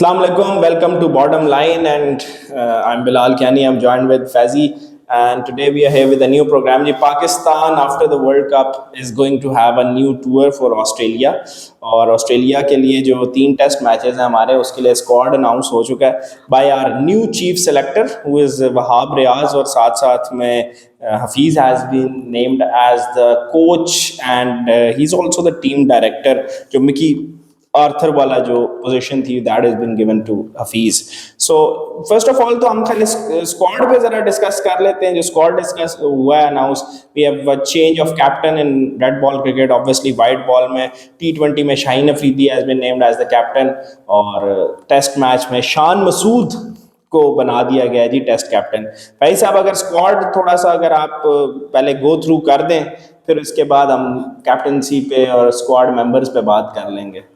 Assalamu alaikum, welcome to Bottom Line, and I'm Bilal Kiani. I'm joined with Faizi, and today we are here with a new program. जी Pakistan after the World Cup is going to have a new tour for Australia, और Australia के लिए जो 3 test matches हैं हमारे, उसके लिए squad announce हो चुका है by our new chief selector who is Wahab Riaz, और साथ साथ में Hafeez has been named as the coach and he is also the team director. जो मिकी आर्थर वाला जो पोजीशन थी that is been given to Hafeez. So first of all तो हम खाली स्क्वाड पे जरा डिस्कस कर लेते हैं। जो स्क्वाड डिस्कस हुआ है announce, we have change of captain in red ball cricket. Obviously white ball में T20 में Shaheen Afridi has been named as the captain, और टेस्ट मैच में शान मसूद को बना दिया गया है जी टेस्ट कैप्टन। भाई साहब, अगर स्क्वाड थोड़ा सा अगर आप पहले गो थ्रू कर दें, फिर उसके बाद हम कैप्टनसी पे और स्क्वाड मेंबर्स पे बात कर लेंगे।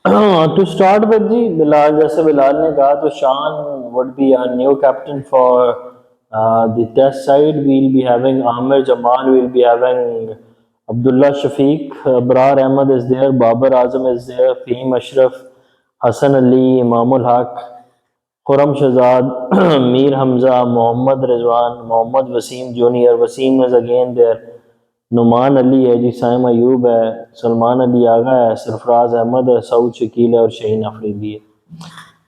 To start with जी, बिलाल जैसे बिलाल ने कहा, तो शान would be our new captain for the test side. We'll be having Amir Jamal, we'll be having Abdullah Shafiq, Abrar Ahmed is there, Babar Azam is there, Fahim Ashraf, Hassan Ali, Imamul Haq, Khurram Shahzad, Mir Hamza, Mohammad Rizwan, Mohammad Wasim Jr. Wasim is again there. Numan Ali है जी, साइम अयूब है, सलमान अली आगा है, सरफराज अहमद है, सऊद शकील है और शाहीन अफरीदी है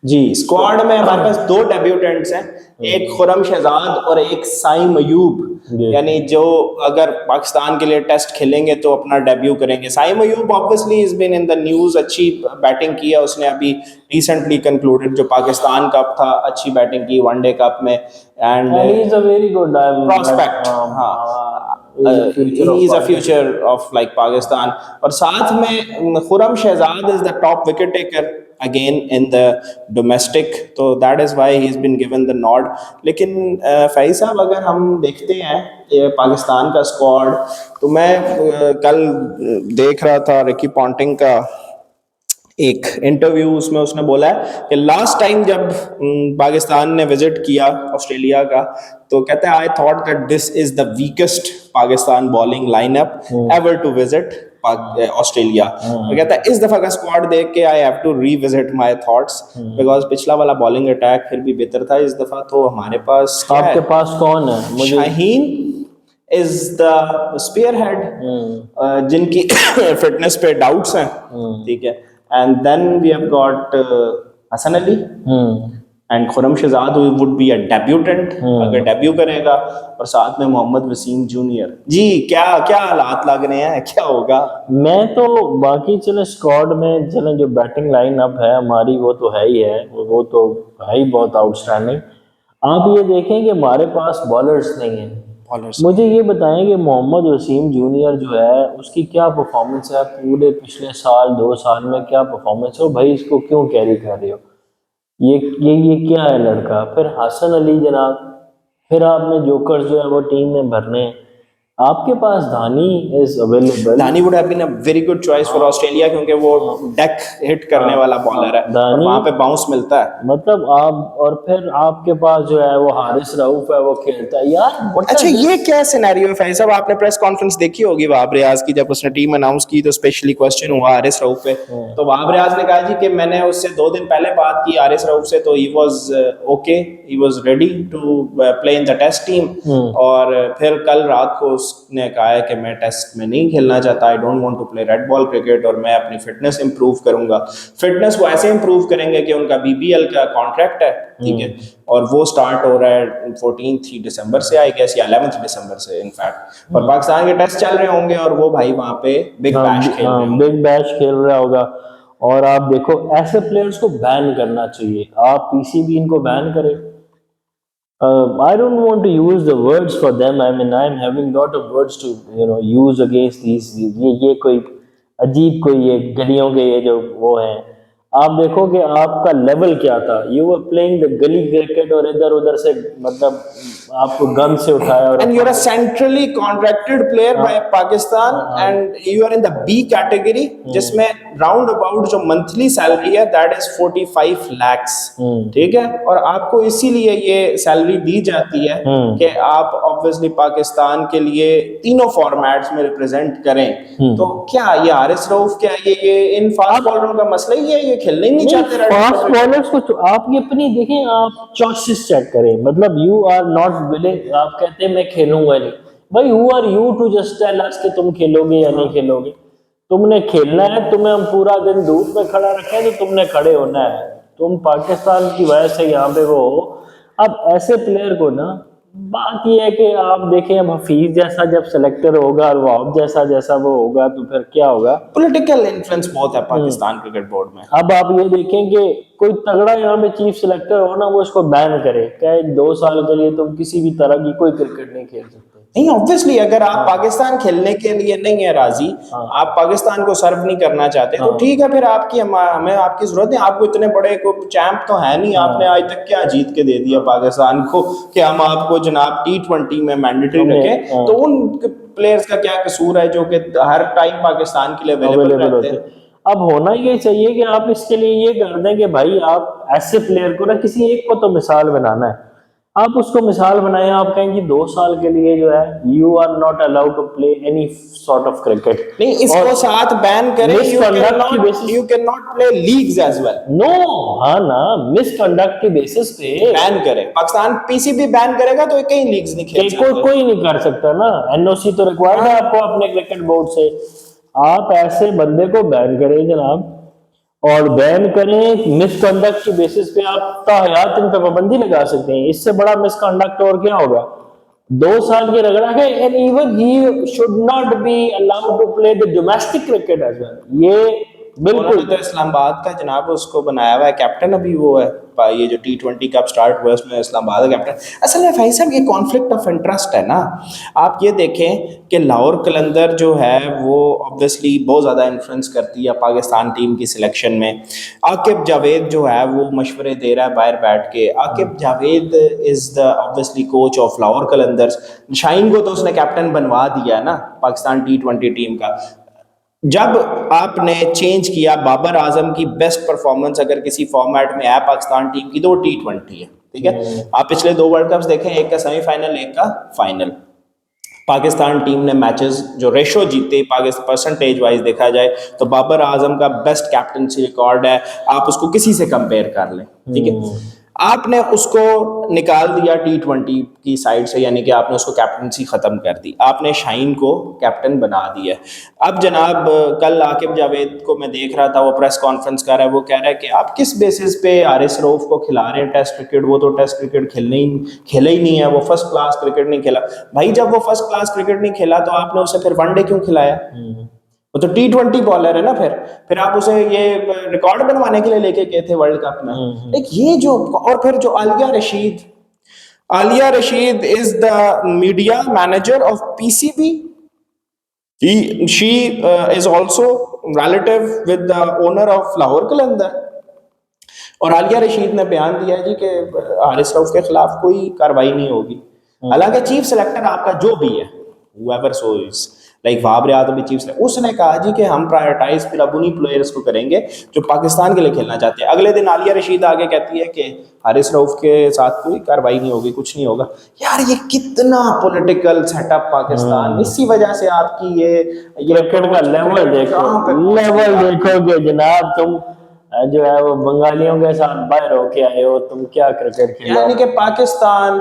जी। Squad में हमारे पास 2 debutantes हैं, एक खुर्रम शहजाद और एक साइम अयूब। यानी जो अगर पाकिस्तान के लिए टेस्ट खेलेंगे तो अपना डेब्यू करेंगे। Saim Ayub obviously is been in the news, अच्छी बैटिंग की है उसने। अभी रिसेंटली कंक्लूडेड जो पाकिस्तान कप था, अच्छी बैटिंग की वनडे कप में, and he is a very good prospect. हाँ, he is a future of like Pakistan। और साथ में Khurram Shahzad is the top wicket taker again in the domestic, तो that is why he has been given the nod। लेकिन फैज़ साहब, अगर हम देखते हैं ये पाकिस्तान का स्क्वाड, तो मैं कल देख रहा था रिकी पॉन्टिंग का एक इंटरव्यू, उसमें उसने बोला है कि लास्ट टाइम जब पाकिस्तान ने विजिट किया ऑस्ट्रेलिया का, तो कहते हैं I thought that this is the weakest Pakistan bowling lineup ever to visit Australia. तो कहता है इस दफा का स्क्वाड देख के I have to revisit my thoughts, because पिछला वाला बॉलिंग अटैक फिर भी बेहतर था। इस दफा तो हमारे पास आपके पास कौन है? शाहीन is the spearhead, जिनकी फिटनेस पे डाउट्स हैं, ठीक है। And then we have got Hassan Ali and Khurram Shahzad who would be a debutant, अगर डेब्यू करेगा, और साथ में मोहम्मद वसीम जूनियर। जी क्या क्या हालात लग रहे हैं, क्या होगा? मैं तो बाकी चले स्क्वाड में चले, जो बैटिंग लाइन अप है हमारी वो तो है ही है, वो तो है ही बहुत आउटस्टैंडिंग। आप ये देखें कि हमारे पास बॉलर्स नहीं हैं। मुझे ये बताएं कि मोहम्मद वसीम जूनियर जो है उसकी क्या परफॉर्मेंस है, पूरे पिछले साल 2 साल में क्या परफॉर्मेंस है, भाई इसको क्यों कैरी कर रहे हो? ये क्या है लड़का? फिर हसन अली जनाब, फिर आपने जोकर्स जो है वो टीम में भरने हैं। आपके पास Dhani is available. Dhani would have been a very good choice for Australia, क्योंकि वो डेक हिट करने वाला बॉलर है, और वहां पे बाउंस मिलता है। मतलब आप, और फिर आपके पास जो है वो हारिस रऊफ है, वो खेलता है यार। अच्छा, ये क्या सिनेरियो है फैज़ साहब? आपने प्रेस कॉन्फ्रेंस देखी होगी वहाब रियाज की, जब उसने टीम अनाउंस की तो स्पेशली क्वेश्चन हुआ हारिस रऊफ पे। तो वहाब रियाज ने कहा जी कि मैंने उससे 2 दिन पहले बात की हारिस रऊफ से, तो he was okay, he was ready to play in the test team. और फिर कल रात को उसने कहा है कि मैं टेस्ट में नहीं खेलना चाहता, I don't want to play red ball cricket, और मैं अपनी फिटनेस इंप्रूव करूंगा। फिटनेस वो ऐसे इंप्रूव करेंगे कि उनका BBL का कॉन्ट्रैक्ट है, ठीक है, और वो स्टार्ट हो रहा है 14 दिसंबर से, आई गेस, या 11 दिसंबर से इनफैक्ट। और पाकिस्तान के टेस्ट चल रहे होंगे और वो भाई वहां पे बिग बैश खेल रहे होंगे, बिग बैश खेल रहा होगा। और आप देखो, ऐसे प्लेयर्स को बैन करना चाहिए। आप PCB इनको बैन करें। I don't want to use the words for them. I mean, I'm having lot of words to use against these। ये कोई अजीब, कोई ये गलियों के ये जो वो हैं, आप देखो कि आपका लेवल क्या था। यू वर प्लेइंग द गली क्रिकेट, और इधर उधर से मतलब आपको गन से उठाया, और and you are a centrally contracted player by Pakistan, and you are in the B category, जिसमें राउंड अबाउट जो मंथली सैलरी है दैट इज 45 lakhs, ठीक है। और आपको इसीलिए ये सैलरी दी जाती है कि आप ऑब्वियसली पाकिस्तान के लिए तीनों फॉर्मेट्स में रिप्रेजेंट करें। तो क्या ये हारिस रऊफ, क्या ये इन फास्ट बॉलरों का मसला ही है ये खेलने ही नहीं चाहते फास्ट बॉलर्स को आप ये अपनी देखें, आप चॉइसेस चेक करें, मतलब यू आर नॉट विलिंग, आप कहते हैं मैं खेलूंगा नहीं, भाई who are you to just tell us कि तुम खेलोगे या नहीं खेलोगे? तुमने खेलना है, तुम्हें हम पूरा दिन धूप में खड़ा रखें तो तुमने खड़े होना है, तुम पाकिस्तान की वजह से यहाँ पे वो हो। अब ऐसे प्लेयर को ना, बात ये है कि आप देखें अब हफीज जैसा जब सेलेक्टर होगा और वाब जैसा जैसा वो होगा तो फिर क्या होगा? पॉलिटिकल इन्फ्लुएंस बहुत है पाकिस्तान क्रिकेट बोर्ड में। अब आप ये देखें कि कोई तगड़ा यहाँ पे चीफ सिलेक्टर हो ना, वो इसको बैन करे, कहे 2 साल के लिए तुम किसी भी तरह की कोई क्रिकेट नहीं खेल सकते। नहीं, ऑब्वियसली अगर आप पाकिस्तान खेलने के लिए नहीं है राजी, आप पाकिस्तान को सर्व नहीं करना चाहते, तो ठीक है, फिर आपकी हमें आपकी जरूरत है। आपको इतने बड़े को चैंप तो है नहीं, आपने आज तक क्या जीत के दे दिया पाकिस्तान को कि हम आपको जनाब T20 में मैंडेटरी रखें? तो उन प्लेयर्स का क्या कसूर है जो कि हर टाइम पाकिस्तान के लिए अवेलेबल रहते हैं? अब होना ये चाहिए कि आप इसके लिए ये कर दें कि भाई आप ऐसे प्लेयर को ना, किसी एक को तो मिसाल बनाना है, आप उसको मिसाल बनाएं, आप कहें कि 2 साल के लिए जो है you are not allowed to play any sort of cricket. नहीं, इसको साथ बैन करें, you can not play leagues as well. No, हाँ ना, मिसकंडक्ट की बेसिस पे बैन करें। पाकिस्तान पीसीबी बैन करेगा तो कई लीग्स नहीं खेल सकते। कोई नहीं कर सकता ना, एनओसी तो रिक्वायर्ड है आपको अपने क्रिकेट बोर्ड से। आप ऐसे बंदे को बैन करें जनाब, और बैन करें मिसकंडक्ट की बेसिस पे, आप ताहयात इन पे पाबंदी लगा सकते हैं। इससे बड़ा मिसकंडक्ट और क्या होगा? 2 साल की रगड़ा है, and even he should not be allowed to play the domestic cricket as well. ये बिल्कुल तो इस्लामाबाद का जनाब उसको बनाया हुआ है कैप्टन, अभी वो है ये जो T20 कप स्टार्ट हुआ उसमें इस्लामाबाद का कैप्टन। असल में भाई साहब ये कॉन्फ्लिक्ट ऑफ इंटरेस्ट है ना। आप ये देखें कि लाहौर कलंदर जो है वो ऑब्वियसली बहुत ज़्यादा इन्फ्लुएंस करती है पाकिस्तान टीम की सिलेक्शन में। आकिब जावेद जो है वो मशवरे दे रहा है बाहर बैठ के। Aqib Javed is the obviously coach of Lahore Qalandars. Shaheen को तो उसने कैप्टन बनवा दिया है ना पाकिस्तान T20 टीम का। जब आपने चेंज किया, बाबर आजम की बेस्ट परफॉर्मेंस अगर किसी फॉर्मेट में है पाकिस्तान टीम की तो वो T20 है, ठीक है। आप पिछले 2 वर्ल्ड कप्स देखें, एक का सेमीफाइनल एक का फाइनल, पाकिस्तान टीम ने मैचेस जो रेशो जीते पाकिस्तान परसेंटेज वाइज देखा जाए तो बाबर आजम का बेस्ट कैप्टनसी रिकॉर्ड है, आप उसको किसी से कंपेयर कर लें, ठीक है। आपने उसको निकाल दिया T20 की साइड से, यानी कि आपने उसको कैप्टनसी ख़त्म कर दी, आपने शाहीन को कैप्टन बना दिया। अब जनाब कल आकिब जावेद को मैं देख रहा था, वो प्रेस कॉन्फ्रेंस कर रहा है, वो कह रहा है कि आप किस बेसिस पे हारिस रऊफ को खिला रहे हैं टेस्ट क्रिकेट, वो तो टेस्ट क्रिकेट खेला ही नहीं है, वो फर्स्ट क्लास क्रिकेट नहीं खेला। भाई जब वो फर्स्ट क्लास क्रिकेट नहीं खेला तो आपने उसे फिर वनडे क्यों खिलाया? वो तो T20 बॉलर है ना। फिर आप उसे ये रिकॉर्ड बनवाने के लिए लेके गए थे वर्ल्ड कप में। एक ये जो, और फिर जो Aliya Rashid is the media manager of PCB। She is also relative with the owner of Lahore Qalandar. और आलिया रशीद ने बयान दिया जी कि हारिस रऊफ के खिलाफ कोई कार्रवाई नहीं होगी। हालांकि चीफ सेलेक्टर आपका जो भी है, whoever so is, like Wahab Riyadh भी चीफ सेलेक्टर, उसने कहा जी कि हम प्रायोरिटाइज फिर अब उन्हीं प्लेयर्स को करेंगे जो पाकिस्तान के लिए खेलना चाहते हैं। अगले दिन आलिया रशीद आगे कहती है कि हारिस रऊफ के साथ कोई कार्रवाई नहीं होगी, कुछ नहीं होगा। यार ये कितना पॉलिटिकल सेटअप पाकिस्तान, इसी वजह से आपकी ये क्रिकेट का लेवल देखोगे जनाब, तुम जो है वो बंगालियों के साथ बाहर होके आए हो, तुम क्या क्रिकेट खेलो। यानी कि पाकिस्तान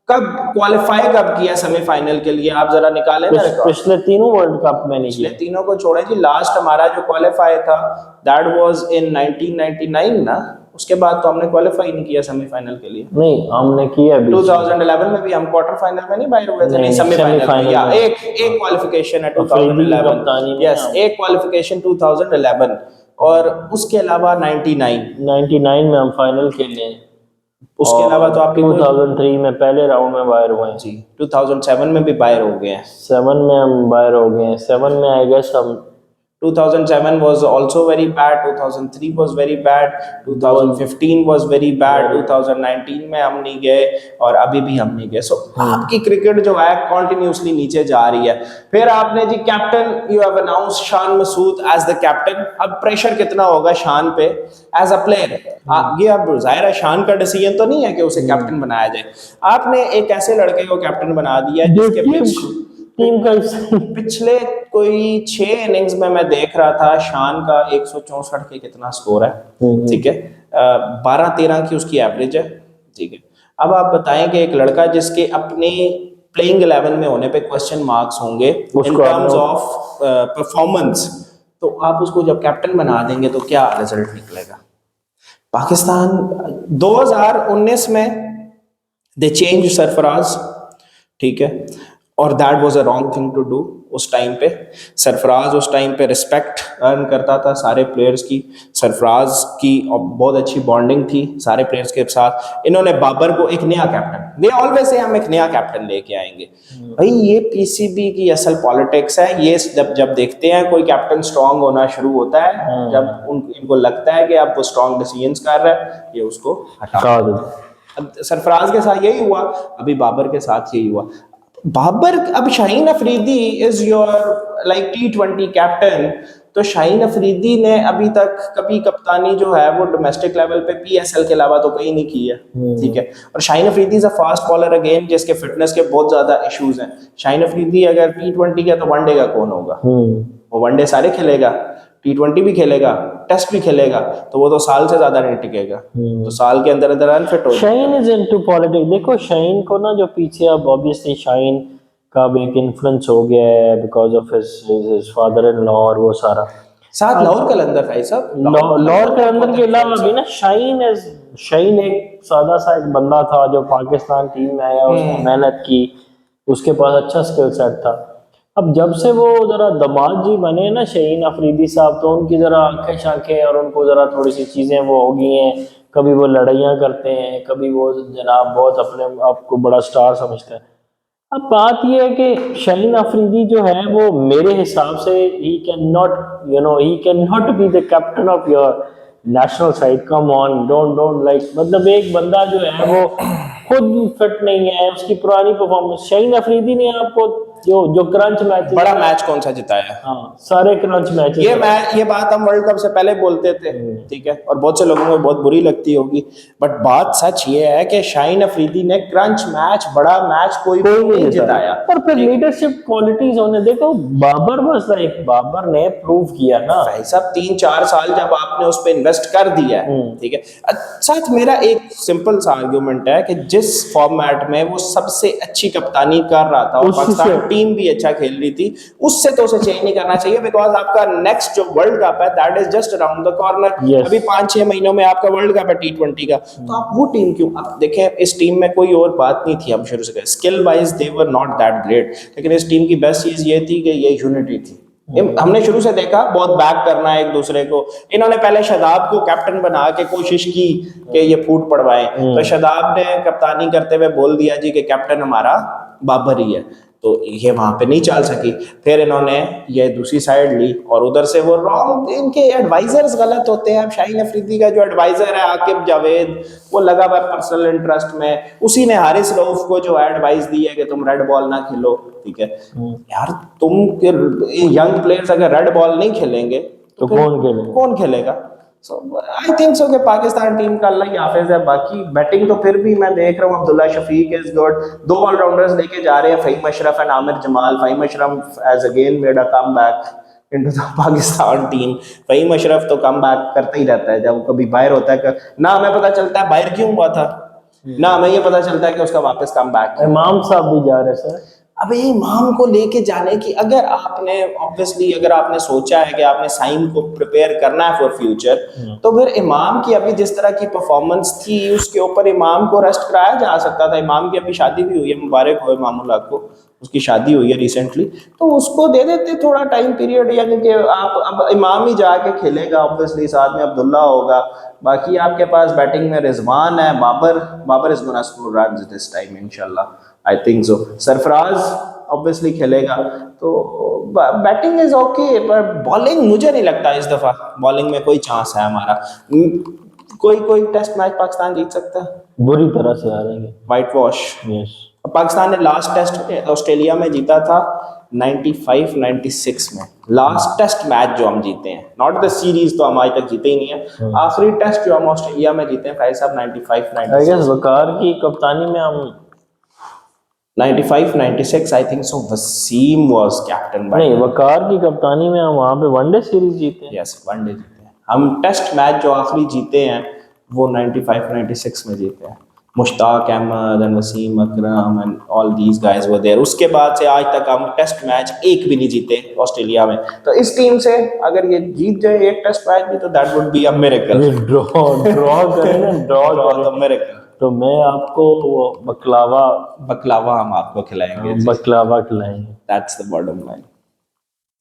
कब क्वालिफाई कब किया सेमीफाइनल के लिए, आप जरा निकालें ना रिकॉर्ड। पिछले 3 वर्ल्ड कप में नहीं पिछले 3 को छोड़े जी, लास्ट हमारा जो क्वालिफाई था दैट वाज इन 1999 ना, उसके बाद तो हमने क्वालिफाई नहीं किया सेमीफाइनल के लिए। नहीं हमने किया 2011 में भी हम क्वार्टर फाइनल में नहीं बाहर हुए थे, नहीं सेमीफाइनल में। या एक क्वालिफिकेशन है 2011, यस एक क्वालिफिकेशन 2011, और उसके अलावा 99 में हम फाइनल खेले हैं। उसके अलावा तो आपके 2003 में पहले राउंड में बाहर हुए हैं जी, 2007 में भी बाहर हो गए हैं। 7 में हम बाहर हो गए हैं। 7 में आई गेस हम 2007 was also very bad, 2003 was very bad, 2015 was very bad, 2019 में हम नहीं गए और अभी भी हम नहीं गए। सो आपकी क्रिकेट जो है कॉन्टिन्यूसली नीचे जा रही है। फिर आपने जी captain, you have announced Shan Masood as the captain. अब प्रेशर कितना होगा शान पे एज अ प्लेयर? ये अब जाहिर है शान का डिसीजन तो नहीं है कि उसे कैप्टन बनाया जाए। आपने एक ऐसे लड़के को कैप्टन बना दिया जिसके पिच टीम का पिछले कोई 6 इनिंग्स में मैं देख रहा था शान का 164 के कितना स्कोर है, ठीक है, 12-13 की उसकी एवरेज है, ठीक है। अब आप बताएं कि एक लड़का जिसके अपने प्लेइंग 11 में होने पे क्वेश्चन मार्क्स होंगे इन उसको टर्म्स ऑफ परफॉर्मेंस, तो आप उसको जब कैप्टन बना देंगे तो क्या रिजल्ट निकलेगा। पाकिस्तान 2019 में दे चेंज सरफराज, ठीक है, और that was a wrong thing to do. उस टाइम पे सरफराज उस टाइम पे रिस्पेक्ट अर्न करता था सारे प्लेयर्स की, सरफराज की बहुत अच्छी बॉन्डिंग थी सारे प्लेयर्स के साथ। इन्होंने बाबर को एक नया कैप्टन, दे ऑलवेज से हम एक नया कैप्टन लेके आएंगे। भाई ये पीसीबी की असल पॉलिटिक्स है, ये जब देखते हैं कोई कैप्टन स्ट्रांग होना शुरू होता है, जब इनको लगता है कि अब वो स्ट्रांग डिसीजंस कर रहा है, ये उसको हटा दो। अब सरफराज के साथ यही हुआ, अभी बाबर के साथ यही हुआ। बाबर, अब Shaheen Afridi is your like T20 captain, तो शाहीन अफरीदी ने अभी तक कभी कप्तानी जो है वो डोमेस्टिक लेवल पे PSL के अलावा तो कहीं नहीं की है, ठीक है। और Shaheen Afridi is a fast bowler again, जिसके फिटनेस के बहुत ज्यादा इश्यूज हैं। शाहीन अफरीदी अगर T20 का, तो वनडे का कौन होगा? वो वनडे सारे खेलेगा, T20 भी खेलेगा, टेस्ट भी खेलेगा, तो वो तो साल से ज्यादा नहीं टिकेगा, तो साल के अंदर अंदर अनफिट हो जाएगा। Shaheen is into politics. देखो शाहीन को ना जो पीछे, अब ऑब्वियसली शाहीन का भी एक इन्फ्लुएंस हो गया है because of his father in law और वो सारा साथ लाहौर कलंदर भाई साहब, लाहौर के अंदर के अलावा भी ना शाहीन एक सादा सा एक बंदा था जो पाकिस्तान टीम में आया, उसने मेहनत की, उसके पास अच्छा स्किल सेट था। अब जब से वो जरा दामाद जी बने ना शाहीन अफरीदी साहब, तो उनकी जरा आंखें शाखें और उनको जरा थोड़ी सी चीजें वो हो गई हैं। कभी वो लड़ाइयाँ करते हैं, कभी वो जनाब बहुत अपने आप को बड़ा स्टार समझते हैं। अब बात यह है कि शाहीन अफरीदी जो है वो मेरे हिसाब से he can not be the captain of your national side. Come on, don't like, मतलब एक बंदा जो है वो खुद फिट नहीं है, उसकी पुरानी परफॉर्मेंस। शाहीन अफरीदी ने आपको जो क्रंच मैच, बड़ा मैच कौन सा जिताया? हाँ सारे क्रंच मैच, ये बात हम वर्ल्ड कप से पहले बोलते थे, ठीक है, और बहुत से लोगों को बहुत बुरी लगती होगी, बट बात सच ये है कि शाहीन अफरीदी ने क्रंच मैच, बड़ा मैच कोई नहीं जिताया। और फिर लीडरशिप क्वालिटीज होने, देखो बाबर बस लाइक, बाबर ने प्रूव किया ना भाई साहब 3-4 साल जब आपने उस पर इन्वेस्ट कर दिया है, ठीक है। साथ मेरा एक सिंपल सा आर्गुमेंट है कि जिस फॉर्मेट में वो सबसे अच्छी कप्तानी कर रहा था और पाकिस्तान टीम भी अच्छा खेल रही थी, उससे तो उसे चेंज नहीं करना चाहिए, बिकॉज आपका नेक्स्ट जो वर्ल्ड कप है that is just around the corner. अभी 5-6 महीनों में आपका वर्ल्ड कप है T20 का, तो आप वो टीम क्यों? अब देखें, इस टीम में कोई और बात नहीं थी, हम शुरू से skill wise they were not that great, लेकिन इस टीम की बेस्ट चीज ये थी कि ये यूनिटी थी। हमने शुरू से देखा बहुत बैक करना है एक दूसरे को। इन्होंने पहले शादाब को कैप्टन बना के कोशिश की कि ये फूट पड़वाए, तो शादाब ने कप्तानी करते हुए बोल दिया जी कि कैप्टन हमारा बाबर ही है, तो ये वहां पे नहीं चल सकी। फिर इन्होंने ये दूसरी साइड ली और उधर से वो रॉन्ग, इनके एडवाइजर्स गलत होते हैं। अब शाहीन अफरीदी का जो एडवाइजर है आकिब जावेद, वो लगा हुआ पर्सनल इंटरेस्ट में, उसी ने हारिस रऊफ को जो एडवाइस दी है कि तुम रेड बॉल ना खेलो, ठीक है। यार तुम यंग प्लेयर्स अगर रेड बॉल नहीं खेलेंगे तो कौन खेलेगा? So I think so कि पाकिस्तान टीम का अल्लाह ही हाफिज है। बाकी बैटिंग तो फिर भी मैं देख रहा हूँ, Abdullah Shafique is good, 2 allrounders लेके जा रहे हैं, Faheem Ashraf and Aamir Jamal. Faheem Ashraf has again made a comeback into the Pakistan team. Faheem Ashraf तो कमबैक करता ही रहता है, जब कभी बाहर होता है ना हमें पता चलता है बाहर क्यों हुआ था, ना हमें ये पता चलता है कि उसका वापस कमबैक। इमाम साहब भी जा रहे सर। अब ये इमाम को लेके जाने की, अगर आपने ऑब्वियसली अगर आपने सोचा है कि आपने साइम को प्रिपेयर करना है फॉर फ्यूचर, तो फिर इमाम की अभी जिस तरह की परफॉर्मेंस थी उसके ऊपर इमाम को रेस्ट कराया जा सकता था। इमाम की अभी शादी भी हुई है, मुबारक हो इमामुल हक को, उसकी शादी हुई है रिसेंटली, तो उसको दे देते थोड़ा टाइम पीरियड, यानी कि आप अब इमाम ही जाके खेलेगा, ऑब्वियसली साथ में अब्दुल्ला होगा। बाकी आपके पास बैटिंग में रिजवान है, Babar is gonna score runs this time इंशाल्लाह, I think so. Sarfaraz obviously खेलेगा, तो बैटिंग इज ओके, पर बॉलिंग मुझे नहीं लगता इस दफा बॉलिंग में कोई चांस है हमारा। कोई टेस्ट मैच पाकिस्तान जीत सकता है? बुरी तरह से हारेंगे, वाइट वॉश। यस। पाकिस्तान ने लास्ट टेस्ट ऑस्ट्रेलिया में जीता था 95-96 में, लास्ट टेस्ट मैच जो हम जीते हैं, नॉट द सीरीज, तो हम आज तक जीते ही नहीं है। आखिरी टेस्ट जो हम ऑस्ट्रेलिया में जीते हैं भाई साहब 95-96। वकार की कप्तानी में हम 95 96 I think so Wasim was captain by नहीं, वकार की कप्तानी में हम वहाँ पे वनडे सीरीज जीते हैं। yes वनडे जीते हैं हम टेस्ट मैच जो आखिरी जीते हैं वो 95 96 में जीते हैं Mushtaq Ahmed and Wasim Akram and all these guys were there उसके बाद से आज तक हम टेस्ट मैच एक भी नहीं जीते ऑस्ट्रेलिया में तो इस टीम से अगर ये जीत जाए एक टेस्ट मैच भी तो that would be a miracle draw draw करें ना, ड्रॉ द मिरेकल तो मैं आपको वो बकलावा हम आपको खिलाएंगे बकलावा खिलाएंगे। That's the bottom line